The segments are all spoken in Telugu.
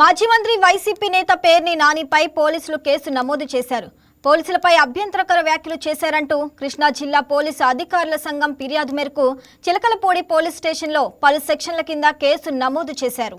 మాజీ మంత్రి వైసీపీ నేత పేర్ని నానిపై పోలీసులు కేసు నమోదు చేశారు. పోలీసులపై అభ్యంతరకర వ్యాఖ్యలు చేశారంటూ కృష్ణా జిల్లా పోలీసు అధికారుల సంఘం ఫిర్యాదు మేరకు చిలకలపూడి పోలీస్ స్టేషన్లో పలు సెక్షన్ల కింద కేసు నమోదు చేశారు.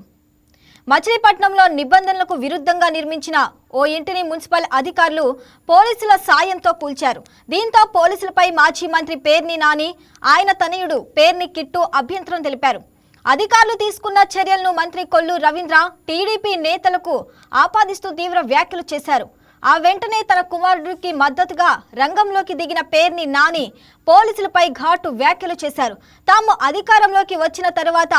మచిలీపట్నంలో నిబంధనలకు విరుద్ధంగా నిర్మించిన ఓ ఇంటిని మున్సిపల్ అధికారులు పోలీసుల సాయంతో కూల్చారు. దీంతో పోలీసులపై మాజీ మంత్రి పేర్ని నాని, ఆయన తనయుడు పేర్ని కిట్టు అభ్యంతరం తెలిపారు. అధికారులు తీసుకున్న చర్యలను మంత్రి కొల్లు రవీంద్ర టీడీపీ నేతలకు ఆపాదిస్తూ తీవ్ర వ్యాఖ్యలు చేశారు. ఆ వెంటనే తన కుమారుడికి మద్దతుగా రంగంలోకి దిగిన పేర్ని నాని పోలీసులపై ఘాటు వ్యాఖ్యలు చేశారు. తాము అధికారంలోకి వచ్చిన తరువాత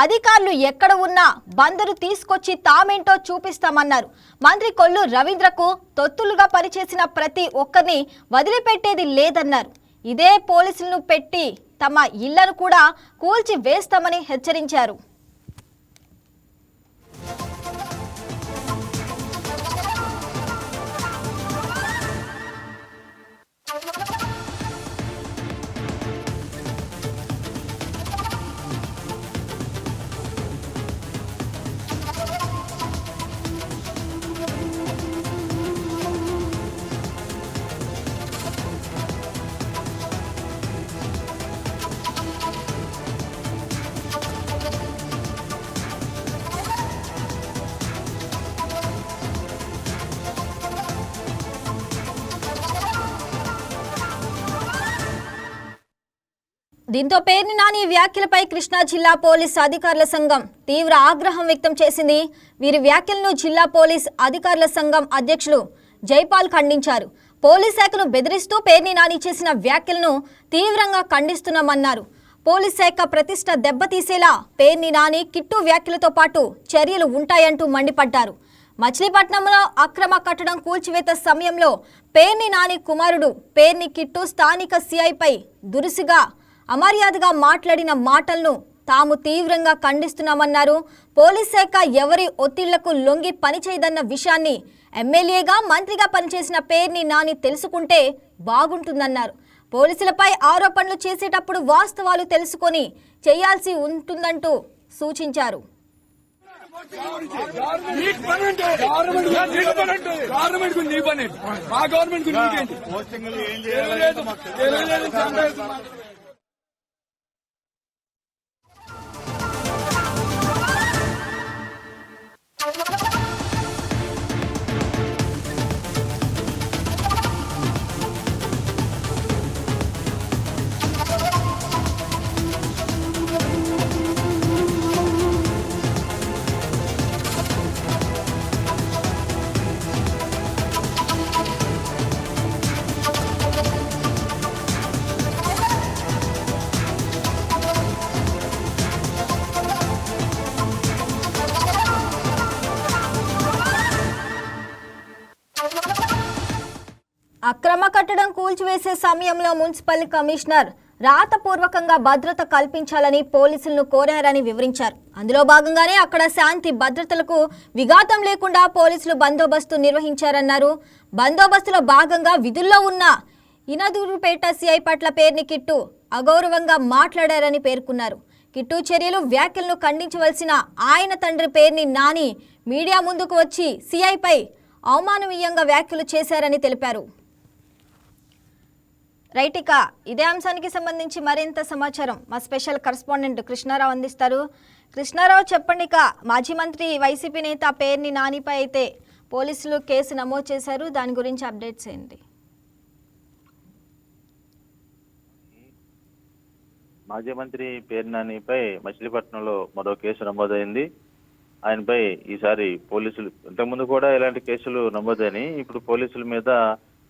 అధికారులు ఎక్కడ ఉన్నా బందరు తీసుకొచ్చి తామేంటో చూపిస్తామన్నారు. మంత్రి కొల్లు రవీంద్రకు తొత్తులుగా పనిచేసిన ప్రతి ఒక్కరిని వదిలిపెట్టేది లేదన్నారు. ఇదే పోలీసులను పెట్టి తమ ఇళ్లను కూడా కూల్చి వేస్తామని హెచ్చరించారు. దీంతో పేర్ని నాని వ్యాఖ్యలపై కృష్ణా జిల్లా పోలీస్ అధికారుల సంఘం తీవ్ర ఆగ్రహం వ్యక్తం చేసింది. వీరి వ్యాఖ్యలను జిల్లా పోలీస్ అధికారుల సంఘం అధ్యక్షులు జైపాల్ ఖండించారు. పోలీస్ శాఖను బెదిరిస్తూ పేర్ని నాని చేసిన వ్యాఖ్యలను తీవ్రంగా ఖండిస్తున్నామన్నారు. పోలీస్ శాఖ ప్రతిష్ట దెబ్బతీసేలా పేర్ని నాని, కిట్టు వ్యాఖ్యలతో పాటు చర్యలు ఉంటాయంటూ మండిపడ్డారు. మచిలీపట్నంలో అక్రమ కట్టడం కూల్చివేత సమయంలో పేర్ని నాని కుమారుడు పేర్ని కిట్టు స్థానిక సిఐపై దురుసుగా అమర్యాదగా మాట్లాడిన మాటలను తాము తీవ్రంగా ఖండిస్తున్నామన్నారు. పోలీస్ శాఖ ఎవరి ఒత్తిళ్లకు లొంగి పనిచేయదన్న విషయాన్ని ఎమ్మెల్యేగా, మంత్రిగా పనిచేసిన పేర్ని నాని తెలుసుకుంటే బాగుంటుందన్నారు. పోలీసులపై ఆరోపణలు చేసేటప్పుడు వాస్తవాలు తెలుసుకొని చేయాల్సి ఉంటుందంటూ సూచించారు. అక్రమ కట్టడం కూల్చివేసే సమయంలో మున్సిపల్ కమిషనర్ రాతపూర్వకంగా భద్రత కల్పించాలని పోలీసులను కోరారని వివరించారు. అందులో భాగంగానే అక్కడ శాంతి భద్రతలకు విఘాతం లేకుండా పోలీసులు బందోబస్తు నిర్వహించారన్నారు. బందోబస్తులో భాగంగా విధుల్లో ఉన్న ఇనదూరుపేట సిఐ పట్ల పేర్ని కిట్టు అగౌరవంగా మాట్లాడారని పేర్కొన్నారు. కిట్టు చర్యలు, వ్యాఖ్యలను ఖండించవలసిన ఆయన తండ్రి పేర్ని నాని మీడియా ముందుకు వచ్చి సిఐపై అవమాననీయంగా వ్యాఖ్యలు చేశారని తెలిపారు. రైట్, ఇక ఇదే అంశానికి సంబంధించి మరింత సమాచారం మా స్పెషల్ కరెస్పాండెంట్ కృష్ణారావు అందిస్తారు. కృష్ణారావు, చెప్పండి. ఇక మాజీ మంత్రి వైసీపీ నేత పేర్ని నానిపై అయితే పోలీసులు కేసు నమోదు చేశారు. దాని గురించి అప్డేట్స్ ఏంటి? మాజీ మంత్రి పేర్ని నానిపై మచిలీపట్నంలో మరో కేసు నమోదైంది. ఆయనపై ఈసారి పోలీసులు, ఇంతకుముందు కూడా ఇలాంటి కేసులు నమోదైనవి. ఇప్పుడు పోలీసుల మీద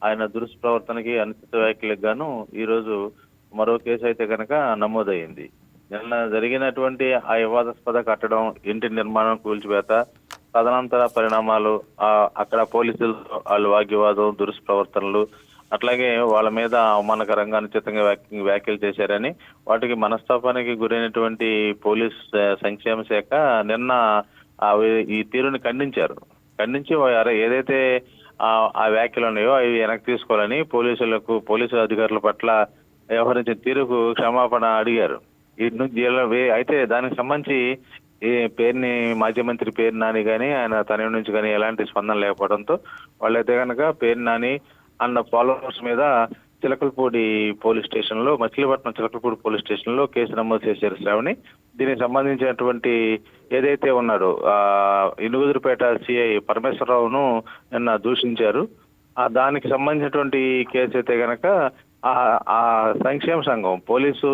ఆయన దుష్ప్రవర్తనకి, అనుచిత వ్యాఖ్యలకు గాను ఈరోజు మరో కేసు అయితే కనుక నమోదయ్యింది. నిన్న జరిగినటువంటి ఆ వివాదాస్పద కట్టడం, ఇంటి నిర్మాణం కూల్చివేత, తదనంతర పరిణామాలు, అక్కడ పోలీసులతో వాళ్ళు వాగ్వివాదం, దుష్ప్రవర్తనలు, అట్లాగే వాళ్ళ మీద అవమానకరంగా, అనుచితంగా వ్యాఖ్యలు చేశారని, వాటికి మనస్తాపానికి గురైనటువంటి పోలీస్ సంక్షేమ శాఖ నిన్న ఈ తీరుని ఖండించి ఏదైతే ఆ వ్యాఖ్యలు ఉన్నాయో అవి వెనక్కి తీసుకోవాలని పోలీసు అధికారుల పట్ల వ్యవహరించిన తీరుకు క్షమాపణ అడిగారు. అయితే దానికి సంబంధించి ఈ పేరుని మాజీ మంత్రి పేరు నాని కానీ ఆయన తన నుంచి కానీ ఎలాంటి స్పందన లేకపోవడంతో వాళ్ళైతే కనుక పేరు నాని అన్న ఫాలోవర్స్ మీద చిలకలపూడి పోలీస్ స్టేషన్ లో మచిలీపట్నం చిలకలపూడి పోలీస్ స్టేషన్ లో కేసు నమోదు చేశారు శ్రావణి. దీనికి సంబంధించినటువంటి ఏదైతే ఉన్నాడో ఇనుగుదురుపేట సిఐ పరమేశ్వరరావును నిన్న దూషించారు. దానికి సంబంధించినటువంటి కేసు అయితే గనక ఆ సంక్షేమ సంఘం పోలీసు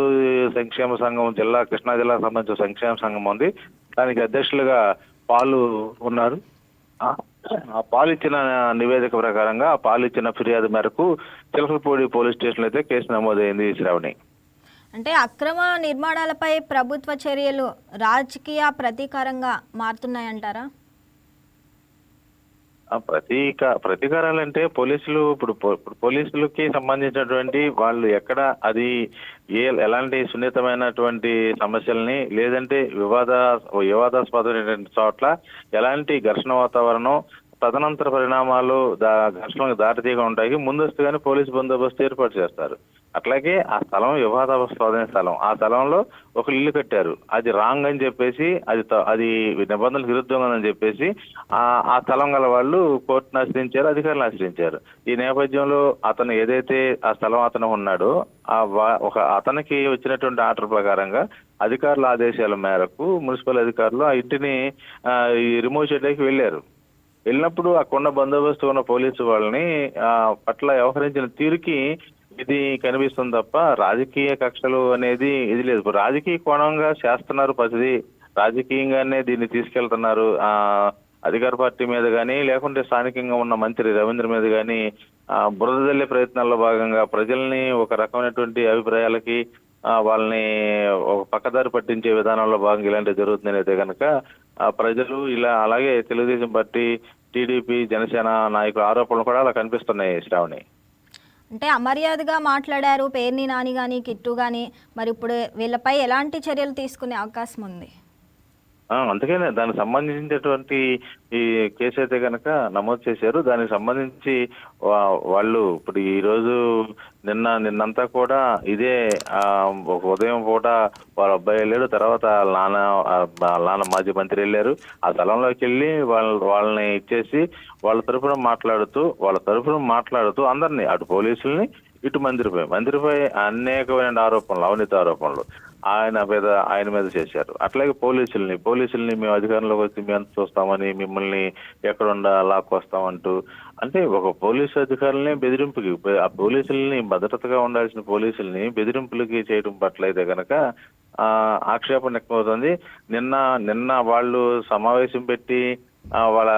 సంక్షేమ సంఘం కృష్ణా జిల్లాకు సంబంధించిన సంక్షేమ సంఘం ఉంది. దానికి అధ్యక్షులుగా పాలు ఉన్నారు. ఆ పాలు ఇచ్చిన నివేదిక ప్రకారంగా ఆ పాలు ఇచ్చిన ఫిర్యాదు మేరకు చిలకలపూడి పోలీస్ స్టేషన్ అయితే కేసు నమోదైంది శ్రావణి. అంటే అక్రమ నిర్మాణాలపై ప్రభుత్వ చర్యలు రాజకీయ ప్రతీకారంగా మారుతున్నాయంటారా? ప్రతీకారాలంటే పోలీసులు ఇప్పుడు పోలీసులకి సంబంధించినటువంటి వాళ్ళు ఎక్కడ అది ఎలాంటి సున్నితమైనటువంటి సమస్యల్ని లేదంటే వివాదాస్పదమైనటువంటి చోట్ల ఎలాంటి ఘర్షణ వాతావరణం తదనంతర పరిణామాలు ఘర్షణకు దారితీయగా ఉంటాయి. ముందస్తుగానే పోలీసు బందోబస్తు ఏర్పాటు చేస్తారు. అట్లాగే ఆ స్థలం వివాదాస్పదమైన స్థలం. ఆ స్థలంలో ఒక ఇల్లు కట్టారు, అది రాంగ్ అని చెప్పేసి అది నిబంధనలకు విరుద్ధంగా ఉందని చెప్పేసి ఆ స్థలం గల వాళ్ళు కోర్టును ఆశ్రయించారు, అధికారులను ఆశ్రయించారు. ఈ నేపథ్యంలో అతను ఏదైతే ఆ స్థలం అతను ఉన్నాడో అతనికి వచ్చినటువంటి ఆర్డర్ ప్రకారంగా అధికారుల ఆదేశాల మేరకు మున్సిపల్ అధికారులు ఆ ఇంటిని రిమూవ్ చేయడానికి వెళ్ళారు. వెళ్ళినప్పుడు అక్కడ బందోబస్తు ఉన్న పోలీసు వాళ్ళని పట్ల వ్యవహరించిన తీరుకి ఇది కనిపిస్తుంది తప్ప రాజకీయ కక్షలు అనేది ఇది లేదు. రాజకీయ కోణంగా చేస్తున్నారు ప్రతిదీ, రాజకీయంగానే దీన్ని తీసుకెళ్తున్నారు. అధికార పార్టీ మీద కానీ లేకుంటే స్థానికంగా ఉన్న మంత్రి రవీంద్ర మీద కానీ బురద జల్లే ప్రయత్నాల్లో భాగంగా ప్రజల్ని ఒక రకమైనటువంటి అభిప్రాయాలకి వాళ్ళని ఒక పక్కదారి పట్టించే విధానంలో భాగంగా ఇలాంటివి జరుగుతుందని అయితే కనుక ప్రజలు ఇలా అలాగే తెలుగుదేశం పార్టీ, టీడీపీ, జనసేన నాయకుల ఆరోపణలు కూడా అలా కనిపిస్తున్నాయి శ్రావణి. అంటే అమర్యాదగా మాట్లాడారు పేర్ని నాని కానీ కిట్టు కానీ, మరి ఇప్పుడు వీళ్ళపై ఎలాంటి చర్యలు తీసుకునే అవకాశం ఉంది? అందుకనే దానికి సంబంధించినటువంటి ఈ కేసు అయితే కనుక నమోదు చేశారు. దానికి సంబంధించి వాళ్ళు ఇప్పుడు ఈ రోజు నిన్నంతా కూడా ఇదే ఒక ఉదయం పూట వాళ్ళ అబ్బాయి వెళ్ళాడు, తర్వాత నాన్న మాజీ మంత్రి వెళ్ళారు. ఆ స్థలంలోకి వెళ్ళి వాళ్ళని ఇచ్చేసి వాళ్ళ తరఫున మాట్లాడుతూ అందరినీ అటు పోలీసుల్ని ఇటు మంత్రిపై అనేకమైన ఆరోపణలు, అవినీతి ఆరోపణలు ఆయన మీద చేశారు. అట్లాగే పోలీసుల్ని మేము అధికారంలోకి వచ్చి మేము చూస్తామని, మిమ్మల్ని ఎక్కడుండా లాక్కొస్తామంటూ, అంటే ఒక పోలీసు అధికారులని బెదిరింపుకి, ఆ పోలీసుల్ని భద్రతగా ఉండాల్సిన పోలీసుల్ని బెదిరింపులకి చేయడం పట్ల అయితే కనుక ఆక్షేపణ ఎక్కువవుతుంది. నిన్న వాళ్ళు సమావేశం పెట్టి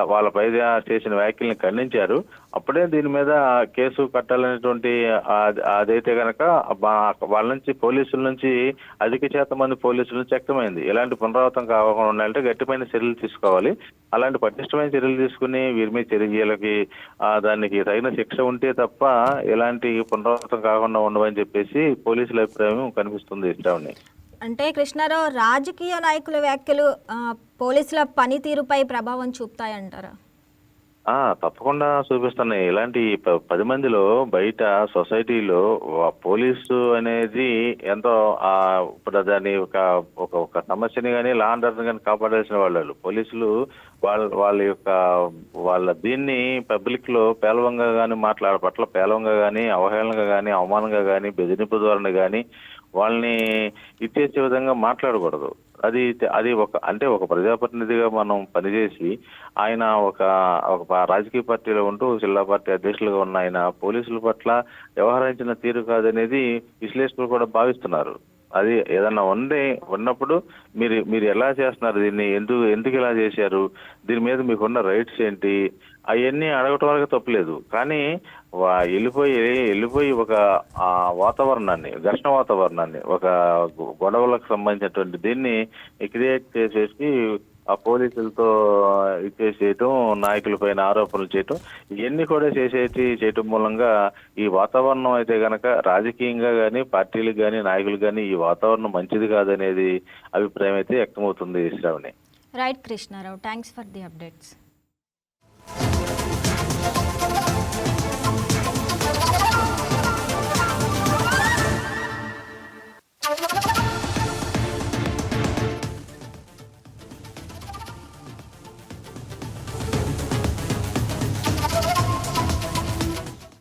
వాళ్ళపై చేసిన వ్యాఖ్యల్ని ఖండించారు. అప్పుడే దీని మీద కేసు కట్టాలనేటువంటి అదైతే కనుక వాళ్ళ నుంచి పోలీసుల నుంచి అధిక శాతం మంది పోలీసుల నుంచి వ్యక్తమైంది. ఇలాంటి పునరావృతం కాకుండా ఉండాలంటే గట్టిమైన చర్యలు తీసుకోవాలి. అలాంటి పటిష్టమైన చర్యలు తీసుకుని వీరి మీద చర్యలకి దానికి తగిన శిక్ష ఉంటే తప్ప ఎలాంటి పునరావృతం కాకుండా ఉండవని చెప్పేసి పోలీసుల అభిప్రాయం కనిపిస్తుంది శ్రావణి. అంటే కృష్ణారావు, రాజకీయ నాయకుల వ్యాఖ్యలు పోలీసుల పనితీరుపై ప్రభావం చూపుతాయంటారా? తప్పకుండా చూపిస్తున్నాయి. ఇలాంటి 10 మందిలో బయట సొసైటీలో పోలీసు అనేది ఎంతో ఇప్పుడు దాన్ని ఒక సమస్యని కానీ లా అండ్ ఆర్డర్ కానీ కాపాడాల్సిన వాళ్ళు పోలీసులు వాళ్ళ దీన్ని పబ్లిక్ లో పేలవంగా కానీ పట్ల పేలవంగా కానీ అవహేళనగా కానీ అవమానంగా కానీ బెదిరింపు ధోరణి కానీ వాళ్ళని ఇచ్చేసే విధంగా మాట్లాడకూడదు. అది ఒక ప్రజాప్రతినిధిగా మనం పనిచేసి ఆయన ఒక రాజకీయ పార్టీలో ఉంటూ జిల్లా పార్టీ అధ్యక్షులుగా ఉన్న ఆయన పోలీసుల పట్ల వ్యవహరించిన తీరు కాదనేది విశ్లేషకులు కూడా భావిస్తున్నారు. అది ఏదన్నా ఉన్నప్పుడు మీరు ఎలా చేస్తున్నారు, దీన్ని ఎందుకు ఇలా చేశారు, దీని మీద మీకున్న రైట్స్ ఏంటి, అవన్నీ అడగటం వరకు తప్పలేదు. కానీ వెళ్ళిపోయి ఒక ఘర్షణ వాతావరణాన్ని ఒక గొడవలకు సంబంధించినటువంటి దీన్ని క్రియేట్ చేసేసి ఆ పోలీసులతో ఇచ్చేసేయటం, నాయకుల పైన ఆరోపణలు చేయటం, ఇవన్నీ కూడా చేయటం మూలంగా ఈ వాతావరణం అయితే గనక రాజకీయంగా కానీ పార్టీలకు కానీ నాయకులకు కానీ ఈ వాతావరణం మంచిది కాదనేది అభిప్రాయం అయితే వ్యక్తమవుతుంది Sravani. Right Krishnarao, thanks for the updates.